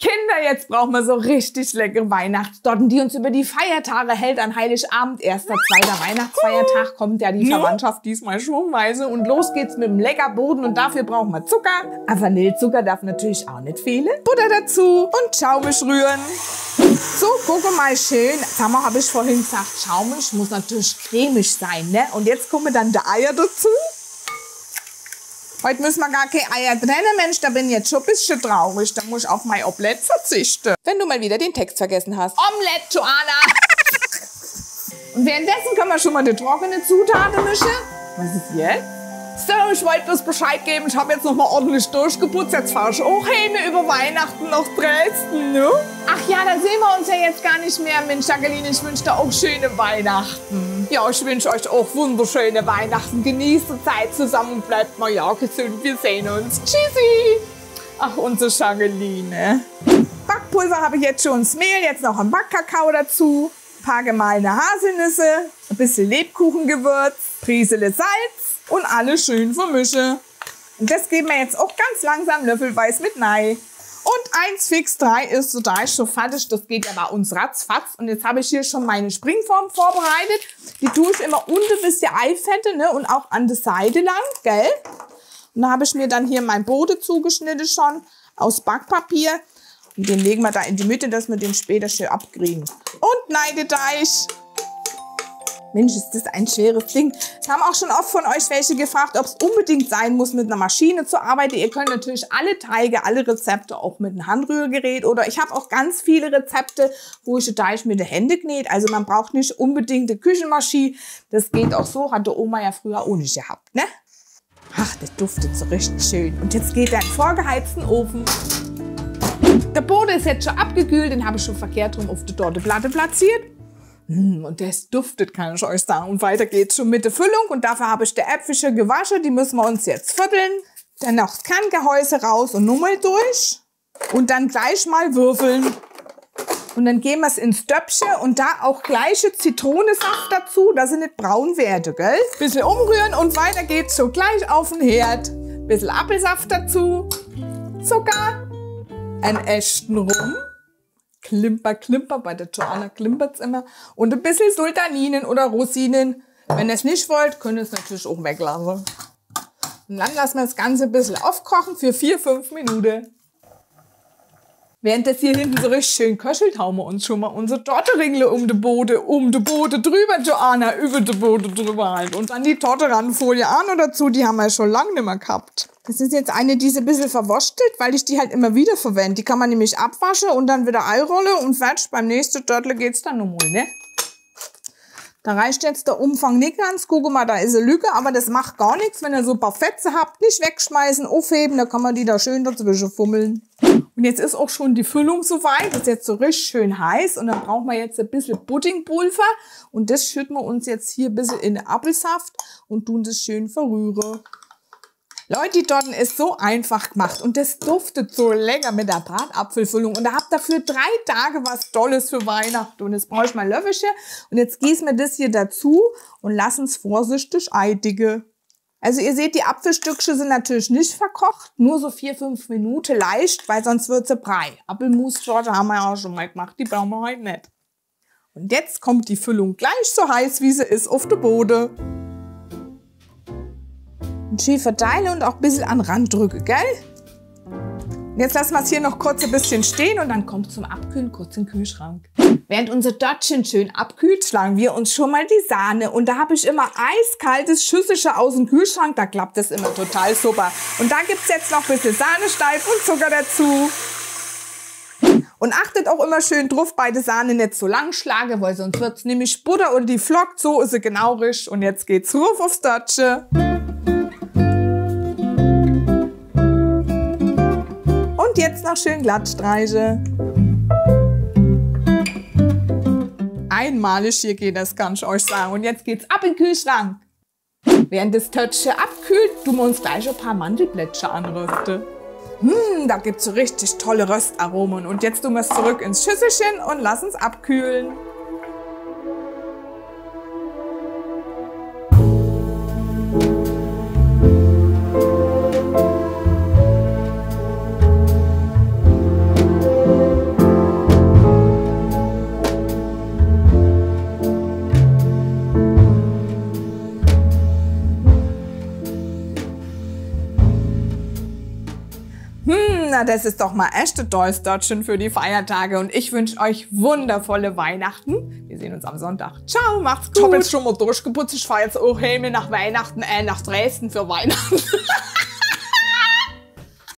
Kinder, jetzt brauchen wir so richtig leckere Weihnachtstorten, die uns über die Feiertage hält. An Heiligabend, erster, zweiter Weihnachtsfeiertag, kommt ja die Verwandtschaft diesmal schwungweise. Und los geht's mit dem Leckerboden und dafür brauchen wir Zucker. Aber Vanillezucker darf natürlich auch nicht fehlen. Butter dazu und schaumig rühren. So, gucke mal schön. Sag mal, habe ich vorhin gesagt, schaumig muss natürlich cremig sein, ne? Und jetzt kommen dann die Eier dazu. Heute müssen wir gar keine Eier trennen, Mensch, da bin ich jetzt schon ein bisschen traurig. Da muss ich auf mein Omelette verzichten. Wenn du mal wieder den Text vergessen hast. Omelette, Joanna! Und währenddessen können wir schon mal die trockene Zutaten mischen. Was ist jetzt? So, ich wollte bloß Bescheid geben, ich habe jetzt noch mal ordentlich durchgeputzt. Jetzt fahre ich auch heim über Weihnachten nach Dresden, ne? Ach ja, da sehen wir uns ja jetzt gar nicht mehr. Mensch, Jacqueline, ich wünsche dir auch schöne Weihnachten. Ja, ich wünsche euch auch wunderschöne Weihnachten. Genießt die Zeit zusammen und bleibt mal ja gesund. Wir sehen uns. Tschüssi! Ach, unsere Jacqueline. Backpulver habe ich jetzt schon, das Mehl, jetzt noch ein Backkakao dazu. Ein paar gemahlene Haselnüsse, ein bisschen Lebkuchengewürz, Prisele Salz. Und alles schön vermischen. Und das geben wir jetzt auch ganz langsam löffelweise mit rein. Und 1 fix 3 ist so, da ist schon fertig. Das geht ja bei uns ratzfatz. Und jetzt habe ich hier schon meine Springform vorbereitet. Die tue ich immer unten bis die Eifette, ne? Und auch an der Seite lang, gell? Und da habe ich mir dann hier mein Boden zugeschnitten schon aus Backpapier. Und den legen wir da in die Mitte, dass wir den später schön abkriegen. Und Neideteig. Mensch, ist das ein schweres Ding. Es haben auch schon oft von euch welche gefragt, ob es unbedingt sein muss, mit einer Maschine zu arbeiten. Ihr könnt natürlich alle Teige, alle Rezepte auch mit einem Handrührgerät oder ich habe auch ganz viele Rezepte, wo ich den Teig mit den Händen knete. Also man braucht nicht unbedingt eine Küchenmaschine. Das geht auch so, hatte Oma ja früher auch nicht gehabt, ne? Ach, das duftet so richtig schön. Und jetzt geht er in den vorgeheizten Ofen. Der Boden ist jetzt schon abgekühlt, den habe ich schon verkehrt rum auf die Torteplatte platziert. Und das duftet, kann ich euch sagen. Und weiter geht's schon mit der Füllung. Und dafür habe ich die Äpfelchen gewaschen. Die müssen wir uns jetzt vierteln. Dann noch das Kerngehäuse raus und Nummel durch. Und dann gleich mal würfeln. Und dann geben wir es ins Töpfchen. Und da auch gleiche Zitronensaft dazu, dass sie nicht braun werden, gell? Bisschen umrühren und weiter geht's so gleich auf den Herd. Bisschen Apfelsaft dazu. Zucker. Einen echten Rum. Klimper, klimper, bei der Joanna klimpert's immer. Und ein bisschen Sultaninen oder Rosinen. Wenn ihr es nicht wollt, könnt ihr es natürlich auch weglassen. Und dann lassen wir das Ganze ein bisschen aufkochen für 4-5 Minuten. Während das hier hinten so richtig schön köchelt, hauen wir uns schon mal unsere Torte-Ringle um den Boden drüber, Joanna, über den Boden drüber halt. Und dann die Torte-Randfolie an oder dazu, die haben wir schon lange nicht mehr gehabt. Das ist jetzt eine, die ist ein bisschen verwurstelt, weil ich die halt immer wieder verwende. Die kann man nämlich abwaschen und dann wieder einrollen und fertig. Beim nächsten Törtle geht's dann nochmal, ne? Da reicht jetzt der Umfang nicht ganz. Guck mal, da ist eine Lücke, aber das macht gar nichts. Wenn ihr so ein paar Fetze habt, nicht wegschmeißen, aufheben, dann kann man die da schön dazwischen fummeln. Und jetzt ist auch schon die Füllung soweit. Das ist jetzt so richtig schön heiß. Und dann brauchen wir jetzt ein bisschen Puddingpulver. Und das schütten wir uns jetzt hier ein bisschen in den Apfelsaft und tun das schön verrühren. Leute, die Torten ist so einfach gemacht und das duftet so lecker mit der Bratapfelfüllung. Und da habt ihr für 3 Tage was Tolles für Weihnachten. Und jetzt brauche ich mal Löffelchen und jetzt gießen wir das hier dazu und lassen es vorsichtig eindicken. Also ihr seht, die Apfelstückchen sind natürlich nicht verkocht, nur so 4-5 Minuten leicht, weil sonst wird sie Brei. Apfelmus-Torte haben wir ja auch schon mal gemacht, die brauchen wir heute nicht. Und jetzt kommt die Füllung gleich so heiß, wie sie ist, auf den Boden. Und schön verteilen und auch ein bisschen an den Rand drücken, gell? Und jetzt lassen wir es hier noch kurz ein bisschen stehen und dann kommt zum Abkühlen kurz in den Kühlschrank. Während unser Törtchen schön abkühlt, schlagen wir uns schon mal die Sahne. Und da habe ich immer eiskaltes Schüsselchen aus dem Kühlschrank, da klappt das immer total super. Und da gibt es jetzt noch ein bisschen Sahnesteif und Zucker dazu. Und achtet auch immer schön drauf, bei der Sahne nicht so lang schlagen, weil sonst wird es nämlich Butter und die flockt, so ist sie genau richtig. Und jetzt geht's ruf aufs Törtchen. Und jetzt noch schön glatt streichen. Einmalig hier geht das, kann ich euch sagen. Und jetzt geht's ab in den Kühlschrank. Während das Törtchen abkühlt, tun wir uns gleich ein paar Mandelblättchen anrösten. Da gibt's so richtig tolle Röstaromen. Und jetzt tun wir es zurück ins Schüsselchen und lassen es abkühlen. Na, das ist doch mal echt ein tolles Störtchen für die Feiertage. Und ich wünsche euch wundervolle Weihnachten. Wir sehen uns am Sonntag. Ciao, macht's gut. Ich hab jetzt schon mal durchgeputzt. Ich fahre jetzt auch heim nach Weihnachten, nach Dresden für Weihnachten.